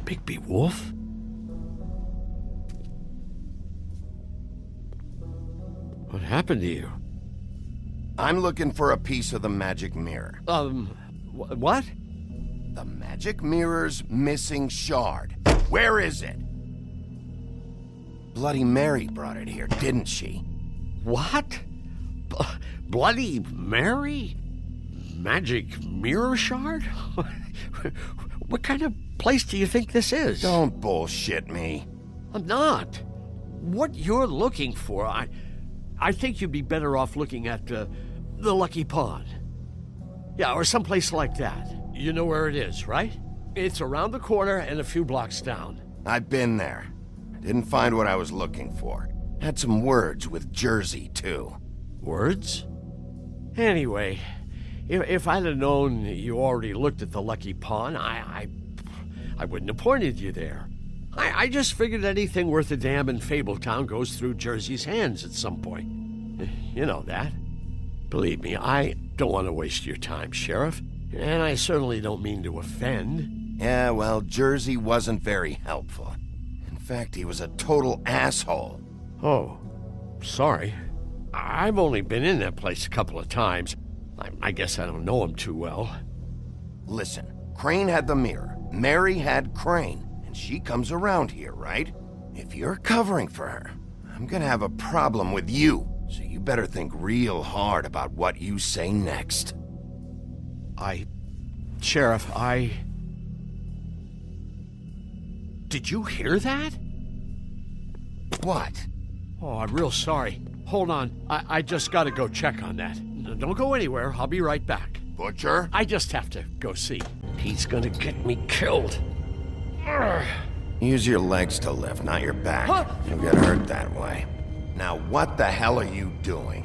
Bigby Wolf? What happened to you? I'm looking for a piece of the magic mirror. What? The magic mirror's missing shard. Where is it? Bloody Mary brought it here, didn't she? What? Bloody Mary? Magic mirror shard? What kind of place do you think this is? Don't bullshit me. I'm not. What you're looking for, I think you'd be better off looking at the Lucky Pond. Yeah, or someplace like that. You know where it is, right? It's around the corner and a few blocks down. I've been there. Didn't find what I was looking for. Had some words with Jersey, too. Words? Anyway, if I'd have known you already looked at the Lucky Pond, I wouldn't have pointed you there. I just figured anything worth a damn in Fabletown goes through Jersey's hands at some point. You know that. Believe me, I don't want to waste your time, Sheriff. And I certainly don't mean to offend. Yeah, well, Jersey wasn't very helpful. In fact, he was a total asshole. Oh, sorry. I've only been in that place a couple of times. I guess I don't know him too well. Listen, Crane had the mirror. Mary had Crane. She comes around here, right? If you're covering for her, I'm gonna have a problem with you. So you better think real hard about what you say next. Sheriff, Did you hear that? What? Oh, I'm real sorry. Hold on. I just gotta go check on that. Don't go anywhere. I'll be right back. Butcher? I just have to go see. He's gonna get me killed. Use your legs to lift, not your back. Huh? You'll get hurt that way. Now, what the hell are you doing?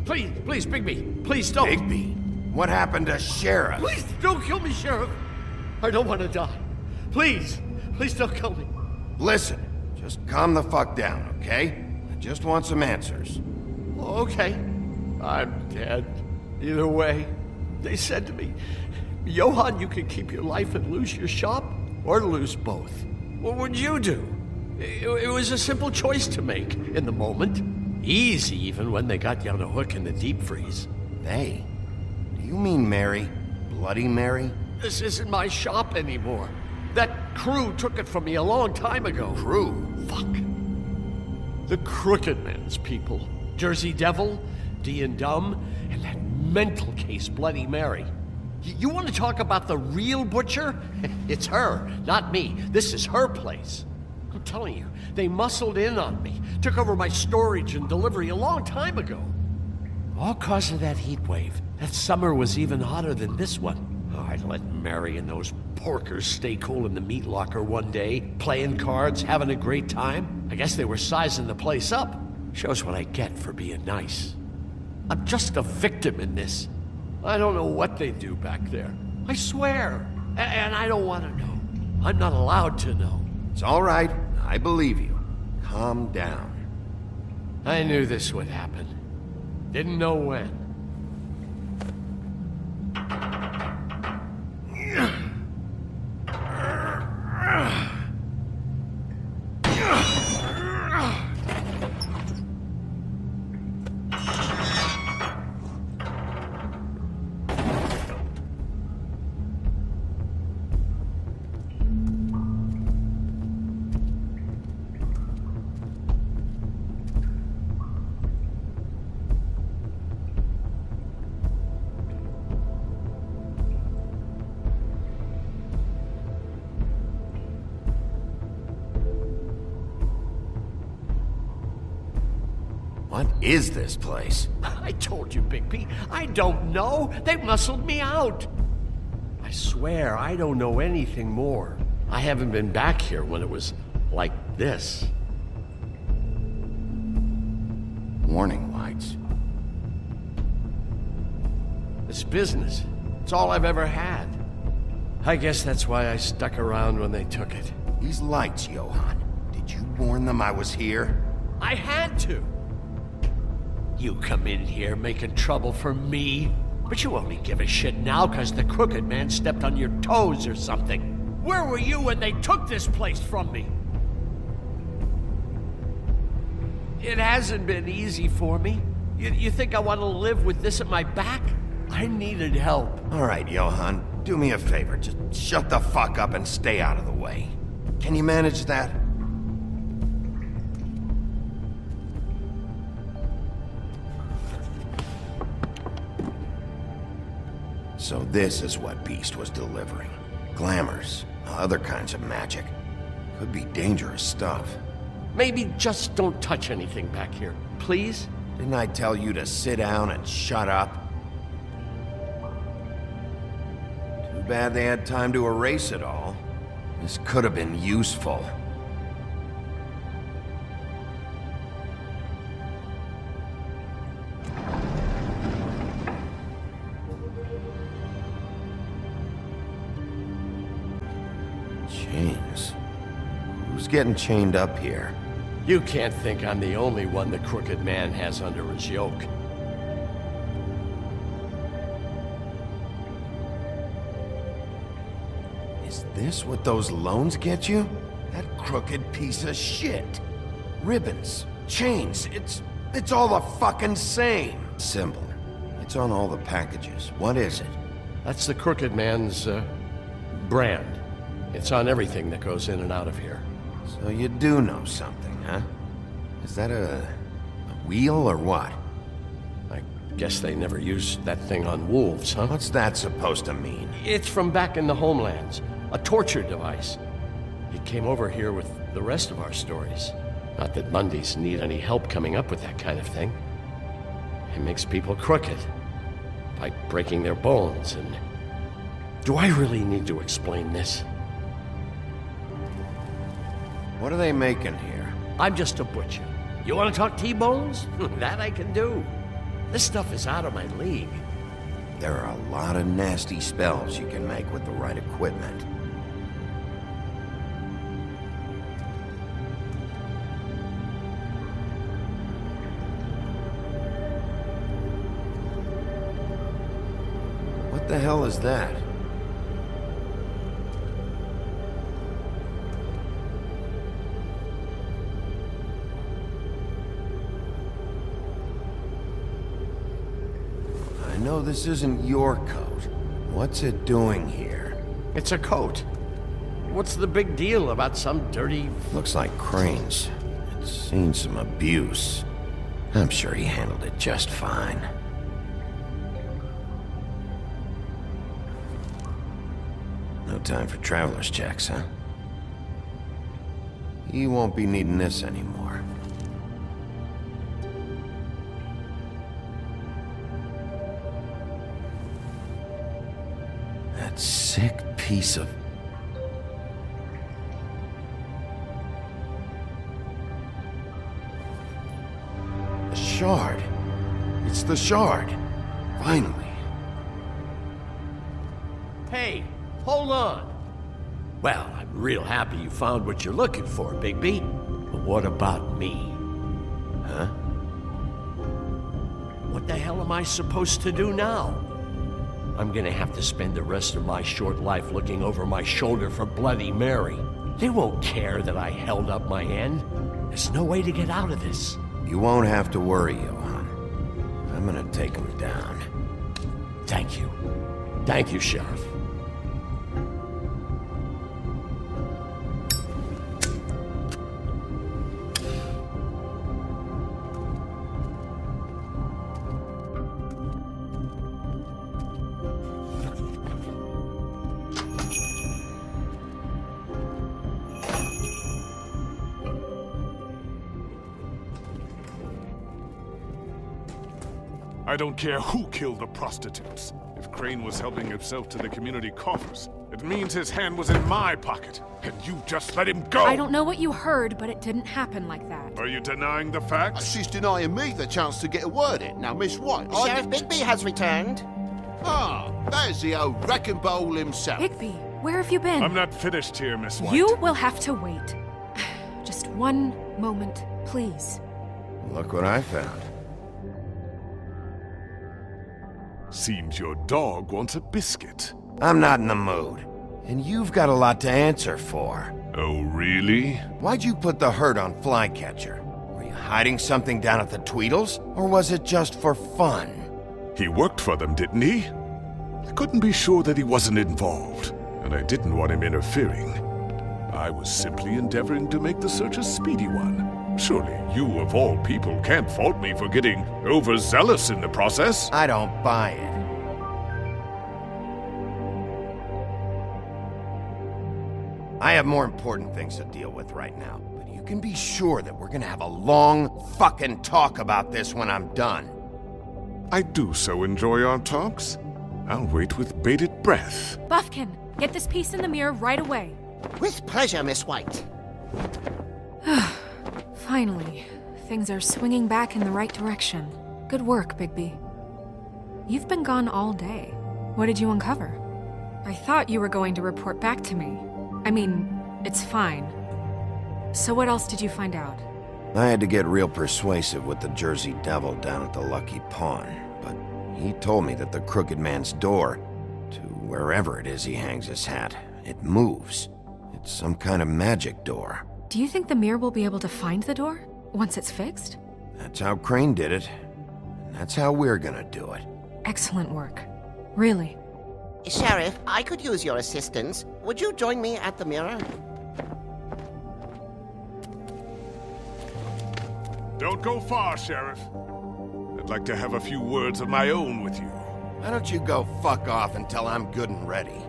Please, Bigby. Please don't. Bigby? What happened to Sheriff? Please don't kill me, Sheriff. I don't want to die. Please don't kill me. Listen, just calm the fuck down, okay? I just want some answers. Okay. I'm dead. Either way, they said to me, Johann, you can keep your life and lose your shop, or lose both. What would you do? It was a simple choice to make in the moment. Easy, even when they got you on a hook in the deep freeze. They? Do you mean Mary? Bloody Mary? This isn't my shop anymore. That crew took it from me a long time ago. Crew? Fuck. The Crooked Men's people. Jersey Devil, D and Dumb, and that mental case, Bloody Mary. You want to talk about the real butcher? It's her, not me. This is her place. I'm telling you, they muscled in on me, took over my storage and delivery a long time ago. All cause of that heat wave. That summer was even hotter than this one. Oh, I'd let Mary and those porkers stay cool in the meat locker one day, playing cards, having a great time. I guess they were sizing the place up. Shows what I get for being nice. I'm just a victim in this. I don't know what they do back there. I swear. And I don't want to know. I'm not allowed to know. It's all right. I believe you. Calm down. I knew this would happen. Didn't know when. What is this place? I told you, Bigby. I don't know. They muscled me out. I swear, I don't know anything more. I haven't been back here when it was like this. Warning lights. It's business. It's all I've ever had. I guess that's why I stuck around when they took it. These lights, Johann. Did you warn them I was here? I had to. You come in here making trouble for me, but you only give a shit now because the Crooked Man stepped on your toes or something. Where were you when they took this place from me? It hasn't been easy for me. You think I want to live with this at my back? I needed help. All right, Johan, do me a favor. Just shut the fuck up and stay out of the way. Can you manage that? So this is what Beast was delivering. Glamours, other kinds of magic. Could be dangerous stuff. Maybe just don't touch anything back here, please? Didn't I tell you to sit down and shut up? Too bad they had time to erase it all. This could have been useful. Chains. Who's getting chained up here? You can't think I'm the only one the Crooked Man has under his yoke. Is this what those loans get you? That crooked piece of shit. Ribbons, chains, it's all the fucking same. Symbol. It's on all the packages. What is it? That's the Crooked Man's, brand. It's on everything that goes in and out of here. So you do know something, huh? Is that a wheel or what? I guess they never used that thing on wolves, huh? What's that supposed to mean? It's from back in the homelands. A torture device. It came over here with the rest of our stories. Not that Mundys need any help coming up with that kind of thing. It makes people crooked. By breaking their bones and... Do I really need to explain this? What are they making here? I'm just a butcher. You want to talk T-bones? That I can do. This stuff is out of my league. There are a lot of nasty spells you can make with the right equipment. What the hell is that? I know this isn't your coat. What's it doing here? It's a coat. What's the big deal about some dirty... Looks like Crane's. It's seen some abuse. I'm sure he handled it just fine. No time for traveler's checks, huh? He won't be needing this anymore. That sick piece of... The shard. It's the shard. Finally. Hey, hold on. Well, I'm real happy you found what you're looking for, Bigby. But what about me? Huh? What the hell am I supposed to do now? I'm gonna have to spend the rest of my short life looking over my shoulder for Bloody Mary. They won't care that I held up my end. There's no way to get out of this. You won't have to worry, Johan. I'm gonna take him down. Thank you. Thank you, Sheriff. I don't care who killed the prostitutes. If Crane was helping himself to the community coffers, it means his hand was in my pocket, and you just let him go! I don't know what you heard, but it didn't happen like that. Are you denying the facts? She's denying me the chance to get a word in. Now, Miss White, Sheriff Bigby has returned. Ah, there's the old wrecking bowl himself. Bigby, where have you been? I'm not finished here, Miss White. You will have to wait. Just one moment, please. Look what I found. Seems your dog wants a biscuit. I'm not in the mood. And you've got a lot to answer for. Oh, really? Why'd you put the hurt on Flycatcher? Were you hiding something down at the Tweedles? Or was it just for fun? He worked for them, didn't he? I couldn't be sure that he wasn't involved, and I didn't want him interfering. I was simply endeavoring to make the search a speedy one. Surely you, of all people, can't fault me for getting overzealous in the process. I don't buy it. I have more important things to deal with right now, but you can be sure that we're gonna have a long fucking talk about this when I'm done. I do so enjoy our talks. I'll wait with bated breath. Buffkin, get this piece in the mirror right away. With pleasure, Miss White. Finally, things are swinging back in the right direction. Good work, Bigby. You've been gone all day. What did you uncover? I thought you were going to report back to me. I mean, it's fine. So what else did you find out? I had to get real persuasive with the Jersey Devil down at the Lucky Pawn, but he told me that the Crooked Man's door, to wherever it is he hangs his hat, it moves. It's some kind of magic door. Do you think the mirror will be able to find the door once it's fixed? That's how Crane did it, and that's how we're gonna do it. Excellent work. Really. Sheriff, I could use your assistance. Would you join me at the mirror? Don't go far, Sheriff. I'd like to have a few words of my own with you. Why don't you go fuck off until I'm good and ready?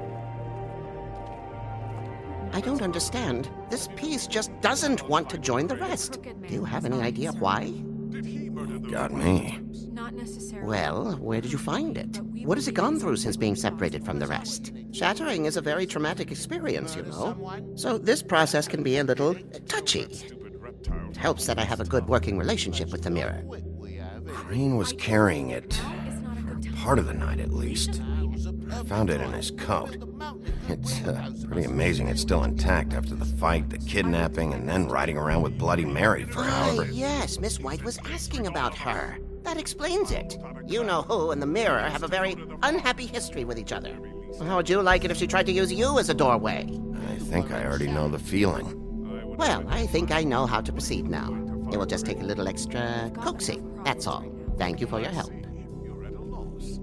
I don't understand. This piece just doesn't want to join the rest. Do you have any idea why? Did he murder the... Got me. Not necessarily. Well, where did you find it? What has it gone through since being separated from the rest? Shattering is a very traumatic experience, you know. So this process can be a little touchy. It helps that I have a good working relationship with the mirror. Crane was carrying it, for part of the night at least. I found it in his coat. It's pretty amazing it's still intact after the fight, the kidnapping, and then riding around with Bloody Mary for however... Yes, Miss White was asking about her. That explains it. You know who and the mirror have a very unhappy history with each other. How would you like it if she tried to use you as a doorway? I think I already know the feeling. Well, I think I know how to proceed now. It will just take a little extra coaxing, that's all. Thank you for your help.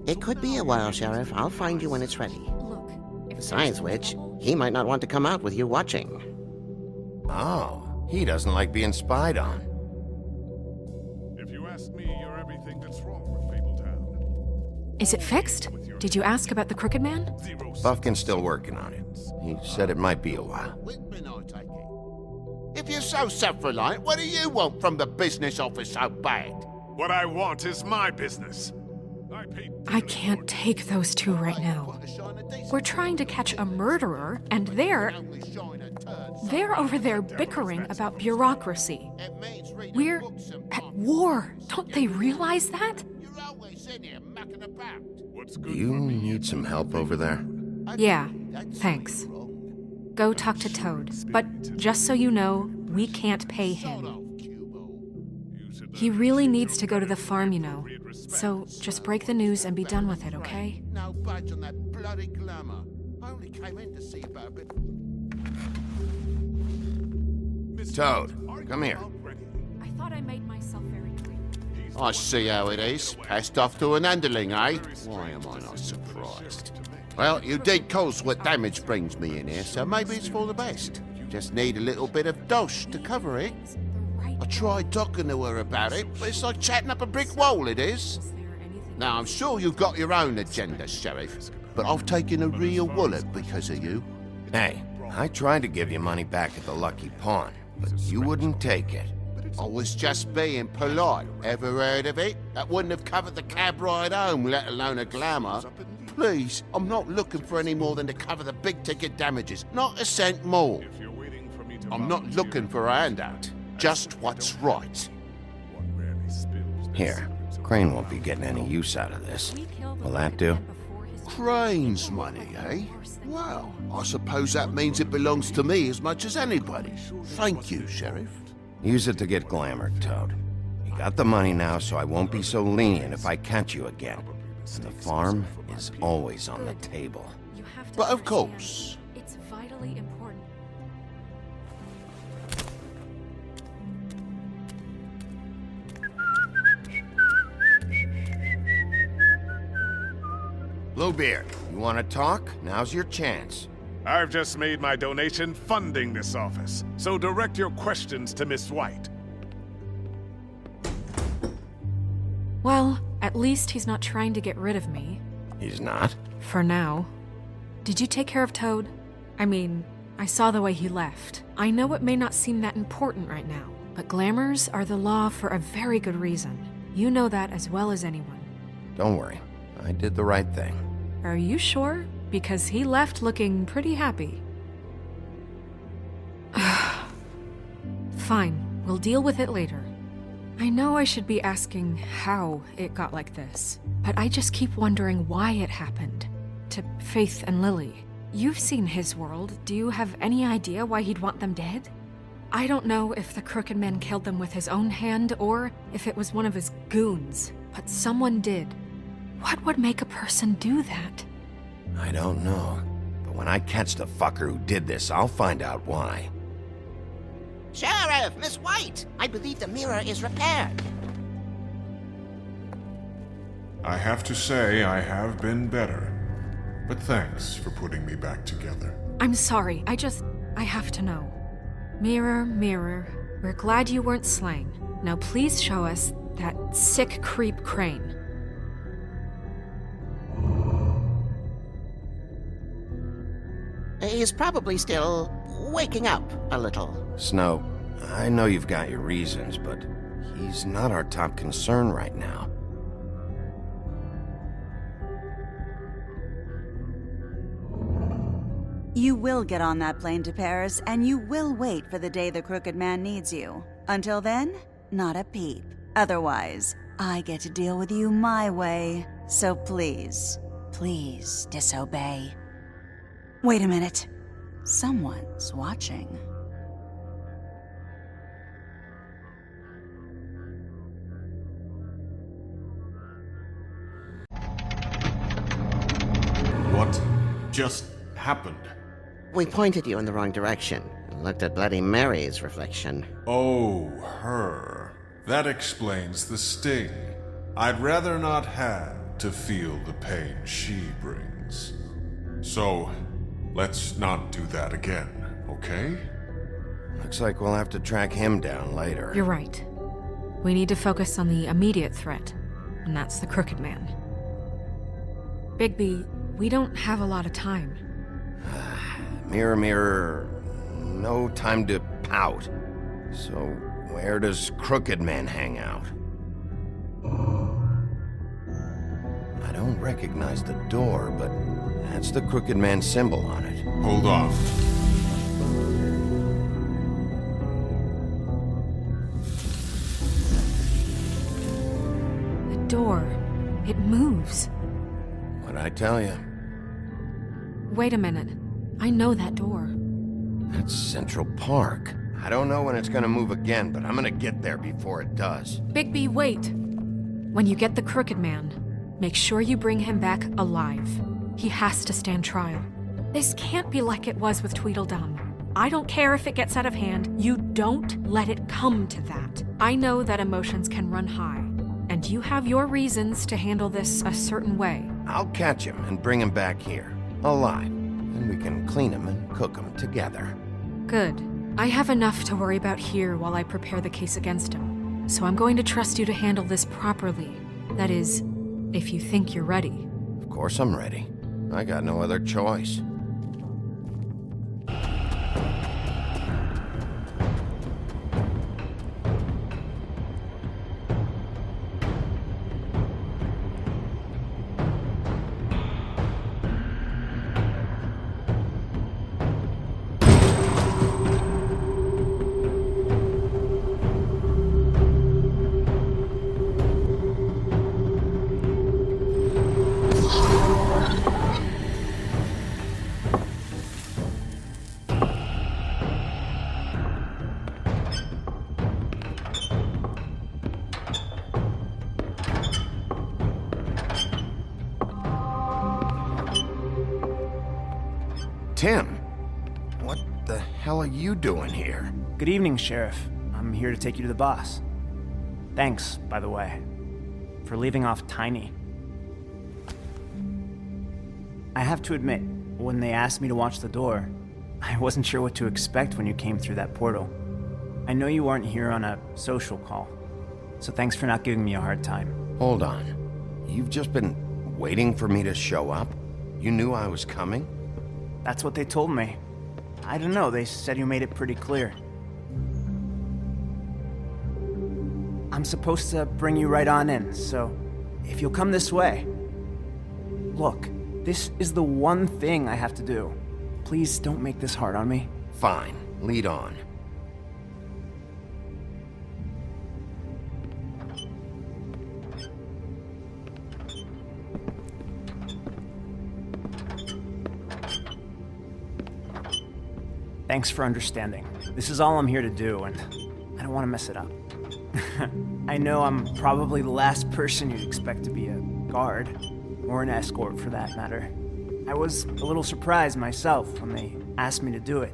It could be a while, Sheriff. I'll find you when it's ready. Look, if Besides which, he might not want to come out with you watching. Oh, he doesn't like being spied on. If you ask me, you're everything that's wrong with Fabletown. Is it fixed? Did you ask about the Crooked Man? Buffkin's still working on it. He said it might be a while. Whitman, I take it. If you're so self-reliant, what do you want from the business office so bad? What I want is my business. I can't take those two right now. We're trying to catch a murderer, and they're over there bickering about bureaucracy. We're at war. Don't they realize that? Do you need some help over there? Yeah, thanks. Go talk to Toad. But just so you know, we can't pay him. He really needs to go to the farm, you know. So just break the news and be done with it, okay? No budge on that bloody glamour. I only came in to see about a bit. Toad, come here. I thought I made myself very clear. I see how it is. Passed off to an underling, eh? Why am I not surprised? Well, you did cause what damage brings me in here, so maybe it's for the best. Just need a little bit of dosh to cover it. I tried talking to her about it, but it's like chatting up a brick wall, it is. Now, I'm sure you've got your own agenda, Sheriff, but I've taken a real wallet because of you. Hey, I tried to give you money back at the Lucky Pawn, but you wouldn't take it. I was just being polite. Ever heard of it? That wouldn't have covered the cab ride home, let alone a glamour. Please, I'm not looking for any more than to cover the big-ticket damages. Not a cent more. I'm not looking for a handout. Just what's right. Here, Crane won't be getting any use out of this. Will that do? Crane's money, eh? Well, I suppose that means it belongs to me as much as anybody. Thank you, Sheriff. Use it to get glamored, Toad. You got the money now, so I won't be so lenient if I catch you again. And the farm is always on the table. But of course, really important. Bluebeard, you want to talk? Now's your chance. I've just made my donation funding this office, so direct your questions to Miss White. Well, at least he's not trying to get rid of me. He's not? For now. Did you take care of Toad? I mean, I saw the way he left. I know it may not seem that important right now, but glamours are the law for a very good reason. You know that as well as anyone. Don't worry. I did the right thing. Are you sure? Because he left looking pretty happy. Fine, we'll deal with it later. I know I should be asking how it got like this, but I just keep wondering why it happened. To Faith and Lily. You've seen his world. Do you have any idea why he'd want them dead? I don't know if the Crooked Man killed them with his own hand or if it was one of his goons, but someone did. What would make a person do that? I don't know. But when I catch the fucker who did this, I'll find out why. Sheriff, Miss White! I believe the mirror is repaired. I have to say I have been better. But thanks for putting me back together. I'm sorry, I have to know. Mirror, mirror, we're glad you weren't slain. Now please show us that sick creep Crane. He's probably still waking up a little. Snow, I know you've got your reasons, but he's not our top concern right now. You will get on that plane to Paris, and you will wait for the day the Crooked Man needs you. Until then, not a peep. Otherwise, I get to deal with you my way. So please, please disobey. Wait a minute. Someone's watching. What just happened? We pointed you in the wrong direction and looked at Bloody Mary's reflection. Oh, her. That explains the sting. I'd rather not have to feel the pain she brings. So, let's not do that again, okay? Looks like we'll have to track him down later. You're right. We need to focus on the immediate threat, and that's the Crooked Man. Bigby, we don't have a lot of time. Mirror, mirror, no time to pout. So, where does Crooked Man hang out? I don't recognize the door, but that's the Crooked Man symbol on it. Hold on. The door, it moves. What'd I tell you? Wait a minute. I know that door. That's Central Park. I don't know when it's gonna move again, but I'm gonna get there before it does. Bigby, wait! When you get the Crooked Man, make sure you bring him back alive. He has to stand trial. This can't be like it was with Tweedledum. I don't care if it gets out of hand. You don't let it come to that. I know that emotions can run high, and you have your reasons to handle this a certain way. I'll catch him and bring him back here, alive. Then we can clean him and cook him together. Good. I have enough to worry about here while I prepare the case against him. So I'm going to trust you to handle this properly. That is, if you think you're ready. Of course I'm ready. I got no other choice. Tim, hell are you doing here? Good evening, Sheriff. I'm here to take you to the boss. Thanks, by the way, for leaving off Tiny. I have to admit, when they asked me to watch the door, I wasn't sure what to expect when you came through that portal. I know you aren't here on a social call, so thanks for not giving me a hard time. Hold on. You've just been waiting for me to show up? You knew I was coming? That's what they told me. I don't know, they said you made it pretty clear. I'm supposed to bring you right on in, so if you'll come this way. Look, this is the one thing I have to do. Please don't make this hard on me. Fine, lead on. Thanks for understanding. This is all I'm here to do, and I don't want to mess it up. I know I'm probably the last person you'd expect to be a guard, or an escort for that matter. I was a little surprised myself when they asked me to do it.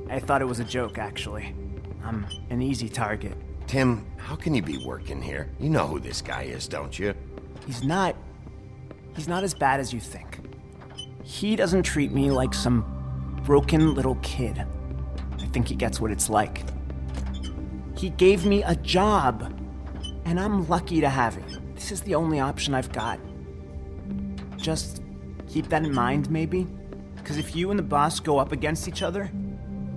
I thought it was a joke, actually. I'm an easy target. Tim, how can you be working here? You know who this guy is, don't you? He's not as bad as you think. He doesn't treat me like some broken little kid. I think he gets what it's like. He gave me a job, and I'm lucky to have it. This is the only option I've got. Just keep that in mind, maybe? Because if you and the boss go up against each other,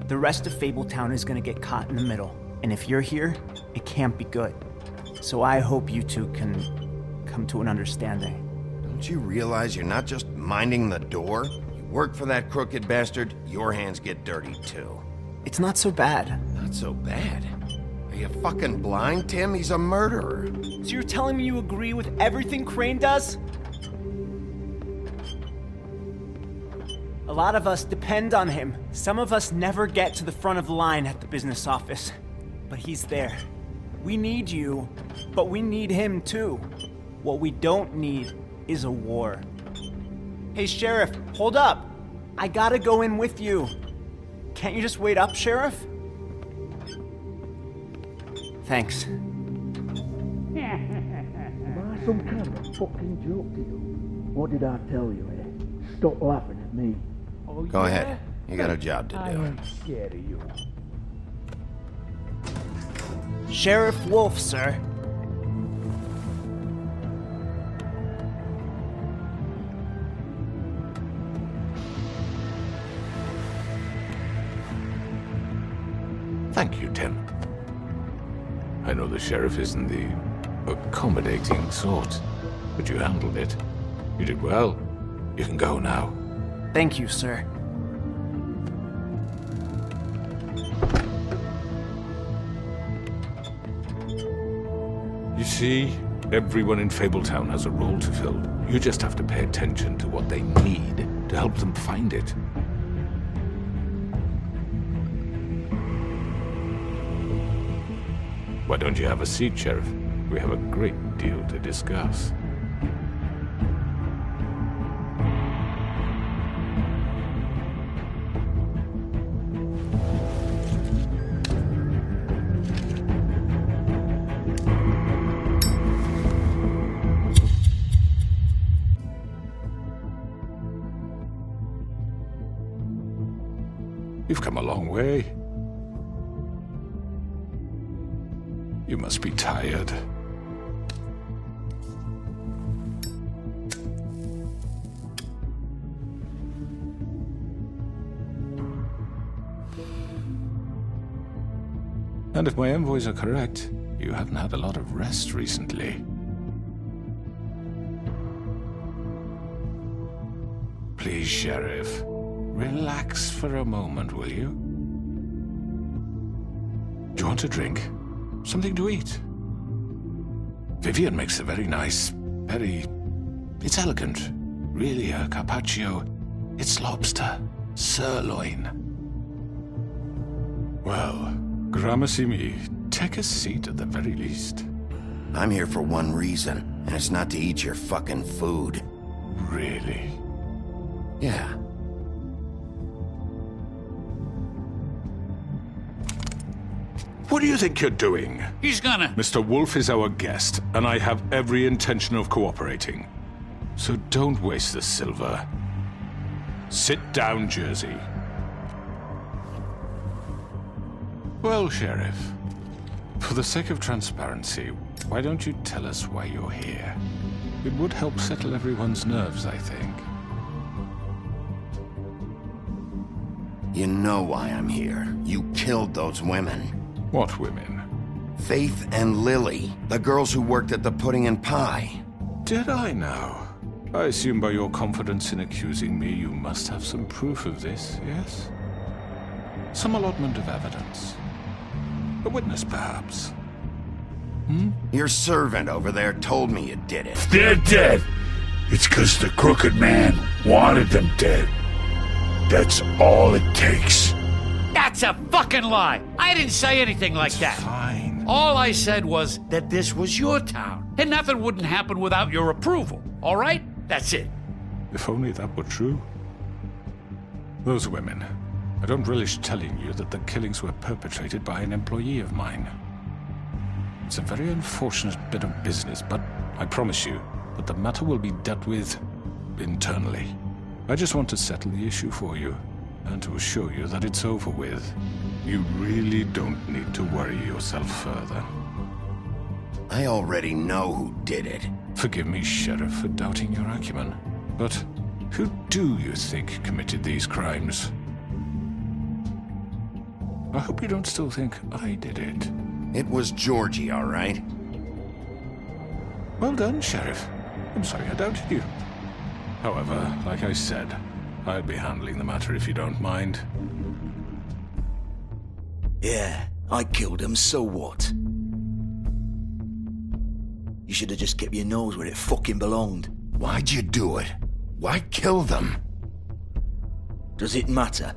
the rest of Fabletown is gonna get caught in the middle. And if you're here, it can't be good. So I hope you two can come to an understanding. Don't you realize you're not just minding the door? You work for that crooked bastard, your hands get dirty too. It's not so bad. Not so bad. Are you fucking blind, Tim? He's a murderer. So you're telling me you agree with everything Crane does? A lot of us depend on him. Some of us never get to the front of the line at the business office. But he's there. We need you, but we need him too. What we don't need is a war. Hey, Sheriff, hold up. I gotta go in with you. Can't you just wait up, Sheriff? Thanks. Am I some kind of a fucking joke to you? What did I tell you, eh? Stop laughing at me. Oh, Go ahead. You got a job to I do. ain't scared of you. Sheriff Wolf, sir. Thank you, Tim. I know the sheriff isn't the accommodating sort, but you handled it. You did well. You can go now. Thank you, sir. You see, everyone in Fabletown has a role to fill. You just have to pay attention to what they need to help them find it. Why don't you have a seat, Sheriff? We have a great deal to discuss. You've come a long way. You must be tired. And if my envoys are correct, you haven't had a lot of rest recently. Please, Sheriff, relax for a moment, will you? Do you want a drink? Something to eat? Vivian makes a very nice, it's elegant. Really a carpaccio. It's lobster. Sirloin. Well, gramercy me. Take a seat at the very least. I'm here for one reason, and it's not to eat your fucking food. Really? Yeah. What do you think you're doing? He's gonna... Mr. Wolf is our guest, and I have every intention of cooperating. So don't waste the silver. Sit down, Jersey. Well, Sheriff, for the sake of transparency, why don't you tell us why you're here? It would help settle everyone's nerves, I think. You know why I'm here. You killed those women. What women? Faith and Lily, the girls who worked at the Pudding and Pie. Did I now? I assume by your confidence in accusing me, you must have some proof of this, yes? Some allotment of evidence. A witness, perhaps. Your servant over there told me you did it. They're dead. It's 'cause the Crooked Man wanted them dead. That's all it takes. That's a fucking lie! I didn't say anything like that. Fine. All I said was that this was your town, and nothing wouldn't happen without your approval, all right? That's it. If only that were true. Those women. I don't relish telling you that the killings were perpetrated by an employee of mine. It's a very unfortunate bit of business, but I promise you that the matter will be dealt with internally. I just want to settle the issue for you, and to assure you that it's over with. You really don't need to worry yourself further. I already know who did it. Forgive me, Sheriff, for doubting your acumen, but who do you think committed these crimes? I hope you don't still think I did it. It was Georgie, all right? Well done, Sheriff. I'm sorry I doubted you. However, like I said, I'd be handling the matter if you don't mind. Yeah, I killed him, so what? You should have just kept your nose where it fucking belonged. Why'd you do it? Why kill them? Does it matter?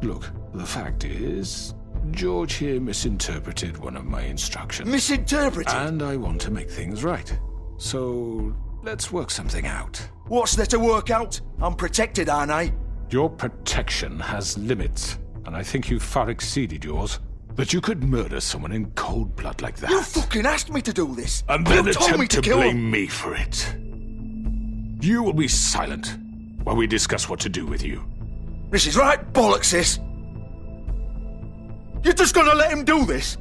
Look, the fact is, George here misinterpreted one of my instructions. Misinterpreted? And I want to make things right. So, let's work something out. What's there to work out? I'm protected, aren't I? Your protection has limits, and I think you've far exceeded yours. That you could murder someone in cold blood like that. You fucking asked me to do this! And then you told me attempt to kill blame him. me for it. You will be silent while we discuss what to do with you. This is right bollocks, sis! You're just gonna let him do this?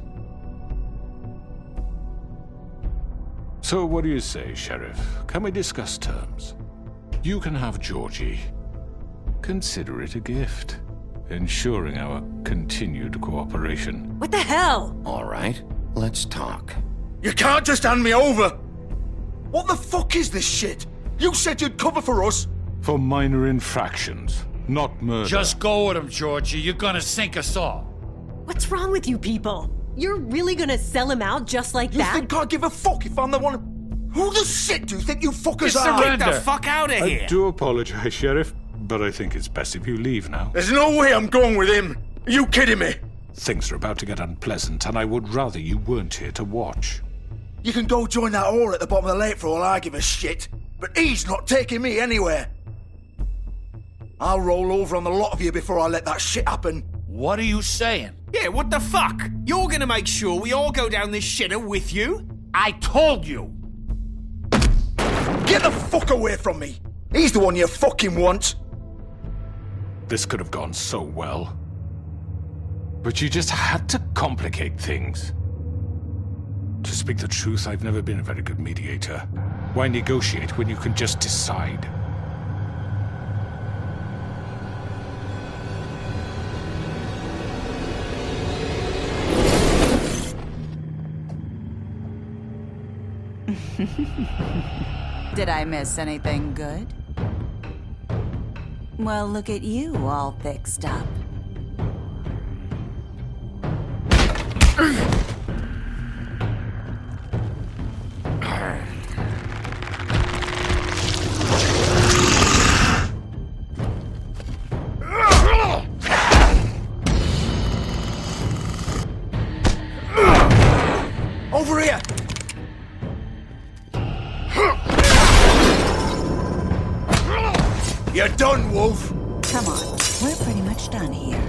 So what do you say, Sheriff? Can we discuss terms? You can have Georgie. Consider it a gift, ensuring our continued cooperation. What the hell? All right, let's talk. You can't just hand me over! What the fuck is this shit? You said you'd cover for us! For minor infractions, not murder. Just go with him, Georgie. You're gonna sink us all. What's wrong with you people? You're really gonna sell him out just like You that? think I give a fuck if I'm the one... Who the shit do you think you fuckers are? Surrender. Get the fuck out of here! I do apologize, Sheriff, but I think it's best if you leave now. There's no way I'm going with him! Are you kidding me? Things are about to get unpleasant, and I would rather you weren't here to watch. You can go join that whore at the bottom of the lake for all I give a shit. But he's not taking me anywhere. I'll roll over on the lot of you before I let that shit happen. What are you saying? Yeah, what the fuck? You're gonna make sure we all go down this shitter with you? I told you! Get the fuck away from me! He's the one you fucking want! This could have gone so well. But you just had to complicate things. To speak the truth, I've never been a very good mediator. Why negotiate when you can just decide? Did I miss anything good? Well, look at you all fixed up. Over here! You're done, Wolf! Come on, we're pretty much done here.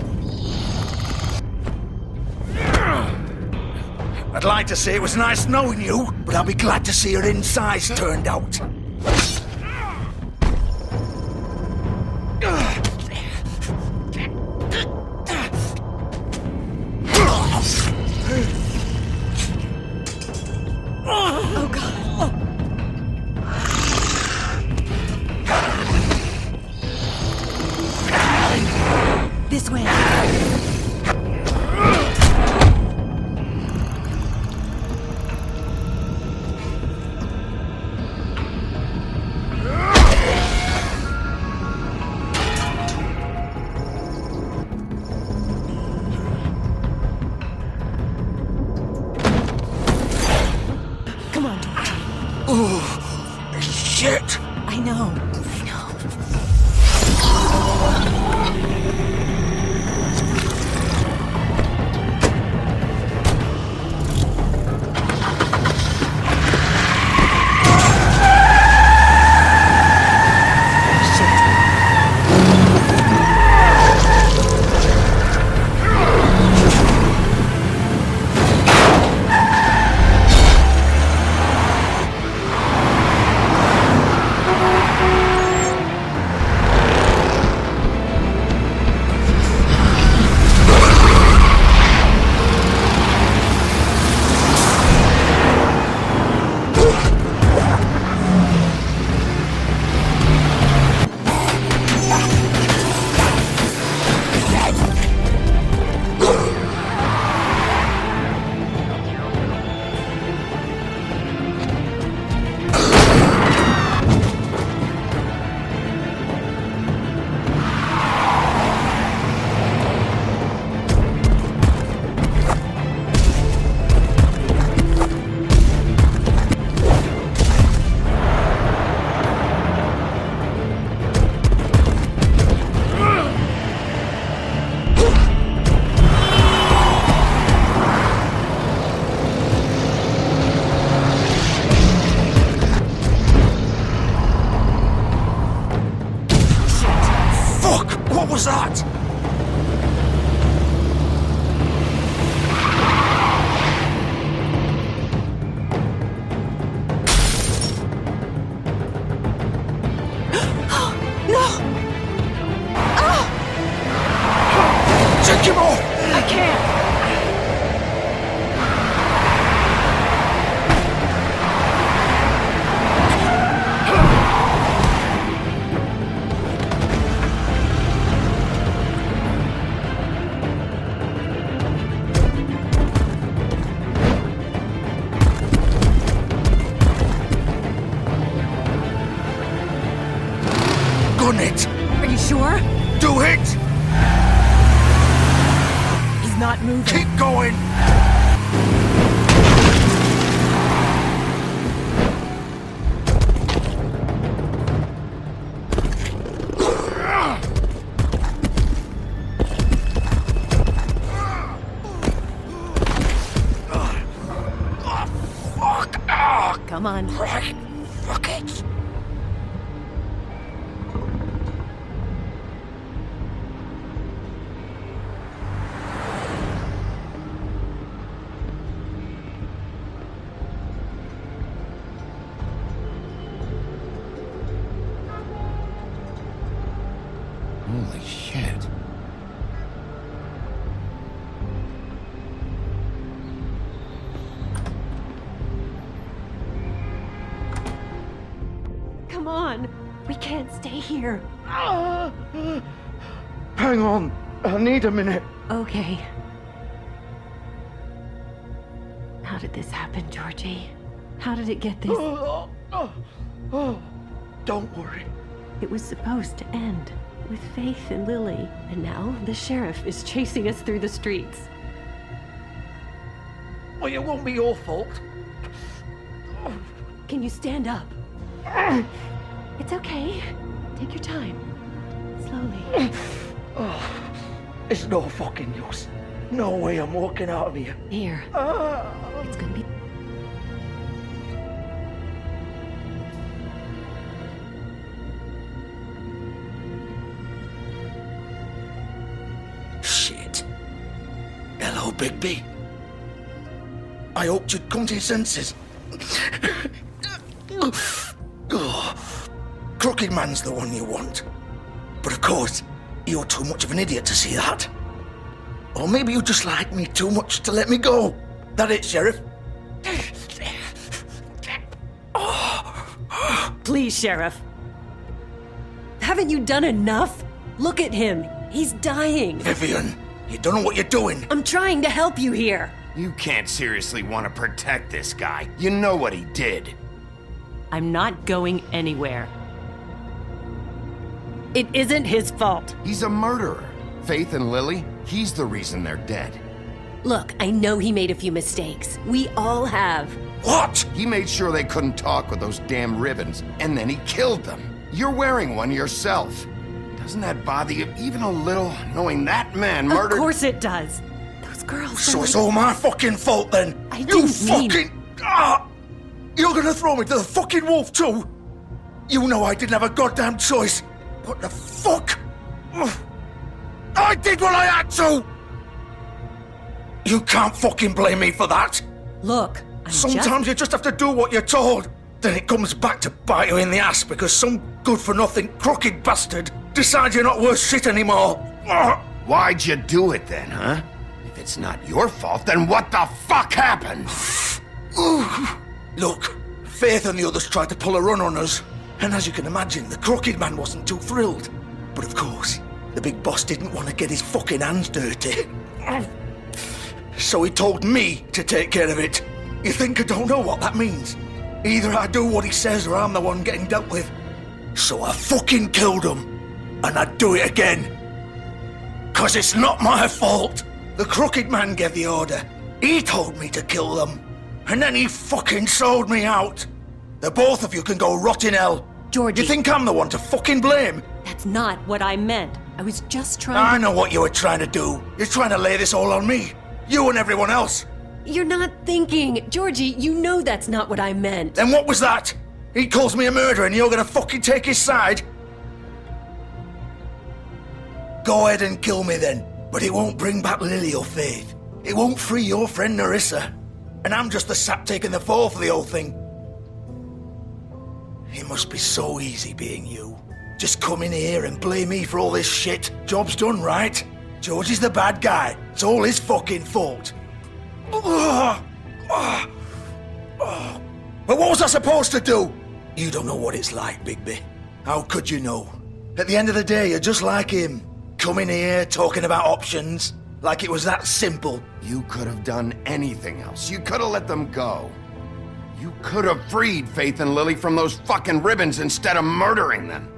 I'd like to say it was nice knowing you, but I'll be glad to see your insides turned out. Oh, God. This way. Come on, Georgie. Oh, shit! I know. What was that? No! Take him off! I can't! Gun it! Are you sure? Do it! He's not moving. Keep going! Come on. Right. Fuck it. Holy shit. Come on. We can't stay here. Hang on. I need a minute. Okay. How did this happen, Georgie? How did it get this? Don't worry. It was supposed to end with Faith and Lily, and now the sheriff is chasing us through the streets. Well, it won't be your fault. Can you stand up? It's okay. Take your time. Slowly. It's no fucking use. No way I'm walking out of here. Here. It's gonna be... Shit. Hello, Bigby. I hoped you'd come to your senses. Crooked Man's the one you want. But of course, you're too much of an idiot to see that. Or maybe you just like me too much to let me go. That it, Sheriff? Please, Sheriff. Haven't you done enough? Look at him. He's dying. Vivian, you don't know what you're doing. I'm trying to help you here. You can't seriously want to protect this guy. You know what he did. I'm not going anywhere. It isn't his fault. He's a murderer. Faith and Lily, he's the reason they're dead. Look, I know he made a few mistakes. We all have. What? He made sure they couldn't talk with those damn ribbons, and then he killed them. You're wearing one yourself. Doesn't that bother you even a little, knowing that man murdered— Of course it does. Those girls— So it's all my fucking fault then? I didn't mean— You're gonna throw me to the fucking wolf too? You know I didn't have a goddamn choice. What the fuck? I did what I had to! You can't fucking blame me for that. Look, Sometimes you just have to do what you're told. Then it comes back to bite you in the ass because some good-for-nothing crooked bastard decides you're not worth shit anymore. Why'd you do it then, huh? If it's not your fault, then what the fuck happened? Look, Faith and the others tried to pull a run on us. And as you can imagine, the Crooked Man wasn't too thrilled. But of course, the big boss didn't want to get his fucking hands dirty. So he told me to take care of it. You think I don't know what that means? Either I do what he says or I'm the one getting dealt with. So I fucking killed him. And I'd do it again. 'Cause it's not my fault. The Crooked Man gave the order. He told me to kill them. And then he fucking sold me out. The both of you can go rot in hell. Georgie. You think I'm the one to fucking blame? That's not what I meant. I was just trying I to— know what you were trying to do. You're trying to lay this all on me. You and everyone else. You're not thinking. Georgie, you know that's not what I meant. Then what was that? He calls me a murderer and you're gonna fucking take his side? Go ahead and kill me then. But it won't bring back Lily or Faith. It won't free your friend Nerissa. And I'm just the sap taking the fall for the whole thing. It must be so easy being you. Just come in here and blame me for all this shit. Job's done, right? George is the bad guy. It's all his fucking fault. But what was I supposed to do? You don't know what it's like, Bigby. How could you know? At the end of the day, you're just like him. Coming here, talking about options. Like it was that simple. You could have done anything else. You could have let them go. You could have freed Faith and Lily from those fucking ribbons instead of murdering them.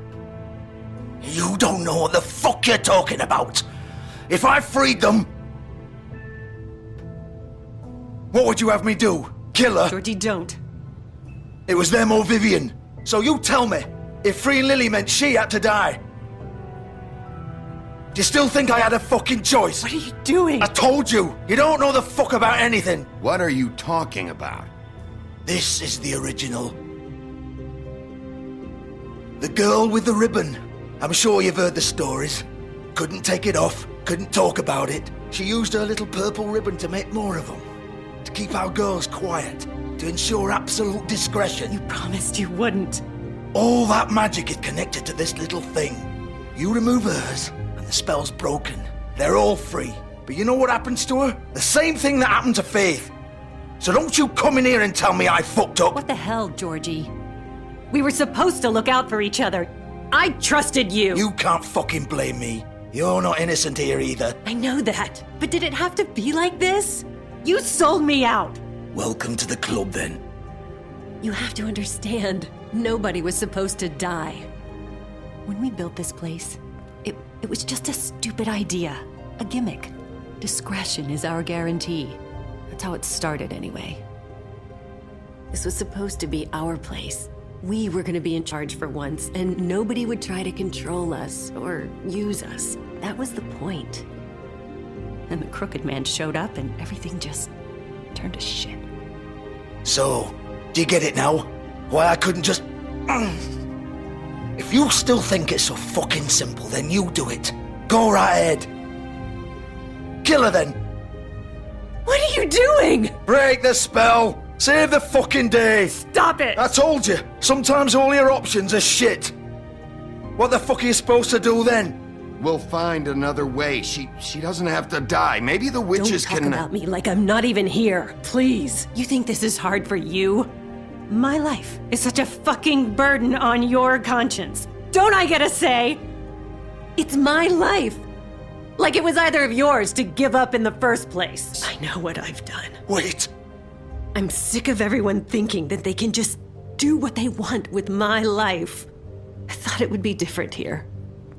You don't know what the fuck you're talking about. If I freed them... What would you have me do? Kill her? Georgie, don't. It was them or Vivian. So you tell me, if freeing Lily meant she had to die. Do you still think I had a fucking choice? What are you doing? I told you, you don't know the fuck about anything. What are you talking about? This is the original. The girl with the ribbon. I'm sure you've heard the stories. Couldn't take it off, couldn't talk about it. She used her little purple ribbon to make more of them. To keep our girls quiet. To ensure absolute discretion. You promised you wouldn't. All that magic is connected to this little thing. You remove hers, and the spell's broken. They're all free. But you know what happens to her? The same thing that happened to Faith. So don't you come in here and tell me I fucked up. What the hell, Georgie? We were supposed to look out for each other. I trusted you. You can't fucking blame me. You're not innocent here either. I know that. But did it have to be like this? You sold me out. Welcome to the club, then. You have to understand, nobody was supposed to die. When we built this place, it was just a stupid idea. A gimmick. Discretion is our guarantee. That's how it started, anyway. This was supposed to be our place. We were gonna be in charge for once, and nobody would try to control us or use us. That was the point. And the Crooked Man showed up, and everything just turned to shit. So, do you get it now? Why I couldn't just... If you still think it's so fucking simple, then you do it. Go right ahead. Kill her then. What are you doing? Break the spell! Save the fucking day! Stop it! I told you, sometimes all your options are shit. What the fuck are you supposed to do then? We'll find another way. She doesn't have to die. Maybe the witches Don't talk can... about me like I'm not even here. Please. You think this is hard for you? My life is such a fucking burden on your conscience. Don't I get a say? It's my life. Like it was either of yours to give up in the first place. I know what I've done. Wait. I'm sick of everyone thinking that they can just do what they want with my life. I thought it would be different here.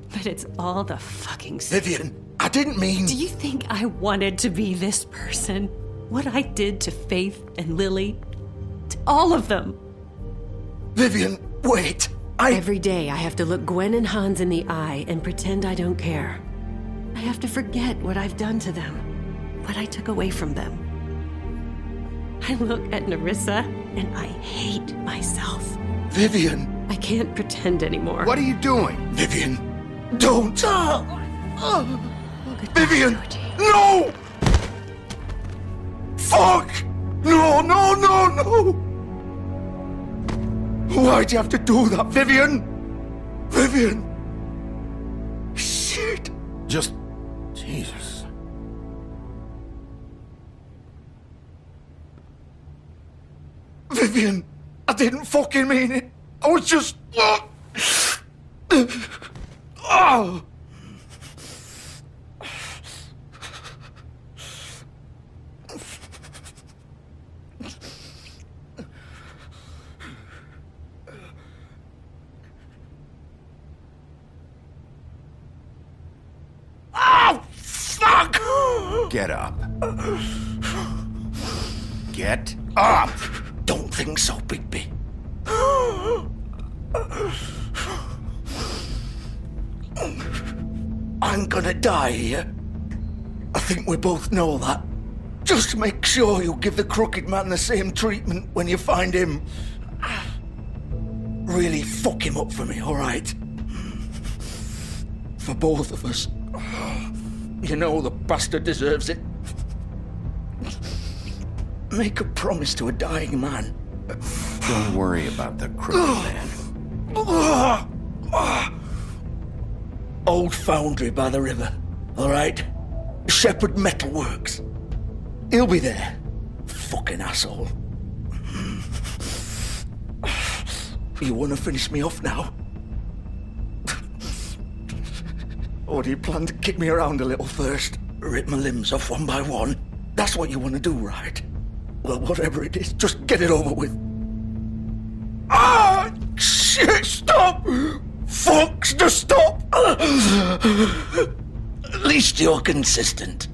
But it's all the fucking same. Vivian, I didn't mean... Do you think I wanted to be this person? What I did to Faith and Lily? To all of them? Vivian, wait. Every day I have to look Gwen and Hans in the eye and pretend I don't care. I have to forget what I've done to them. What I took away from them. I look at Nerissa and I hate myself. Vivian. I can't pretend anymore. What are you doing? Vivian, don't. Vivian, no! Fuck! No, no, no, no! Why'd you have to do that, Vivian? Vivian! Shit! Just... Jesus. Vivian, I didn't fucking mean it. I was just... Oh! Oh, fuck! Get up. Get up! Don't think so, Bigby. I'm gonna die here. I think we both know that. Just make sure you give the Crooked Man the same treatment when you find him. Really fuck him up for me, alright? For both of us. You know the bastard deserves it. Make a promise to a dying man. Don't worry about the Crooked Man. Old foundry by the river, alright? Shepherd Metalworks. He'll be there. Fucking asshole. You wanna finish me off now? Or do you plan to kick me around a little first? Rip my limbs off one by one? That's what you wanna do, right? Well, whatever it is, just get it over with. Ah! Shit, stop! Fucks, just stop! At least you're consistent.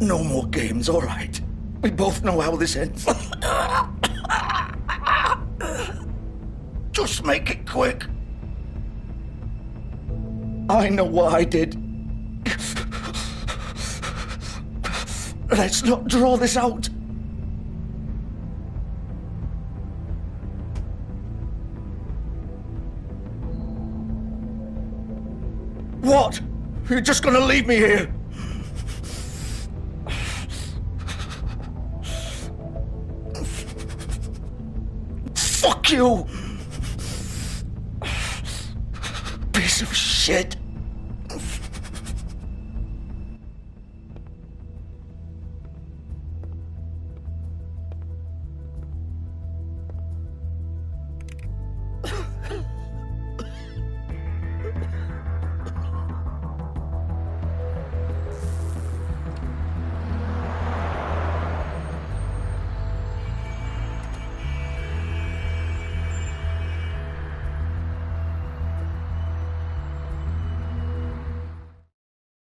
No more games, alright? We both know how this ends. Just make it quick. I know what I did. Let's not draw this out. What? You're just gonna leave me here? Fuck you! Piece of shit.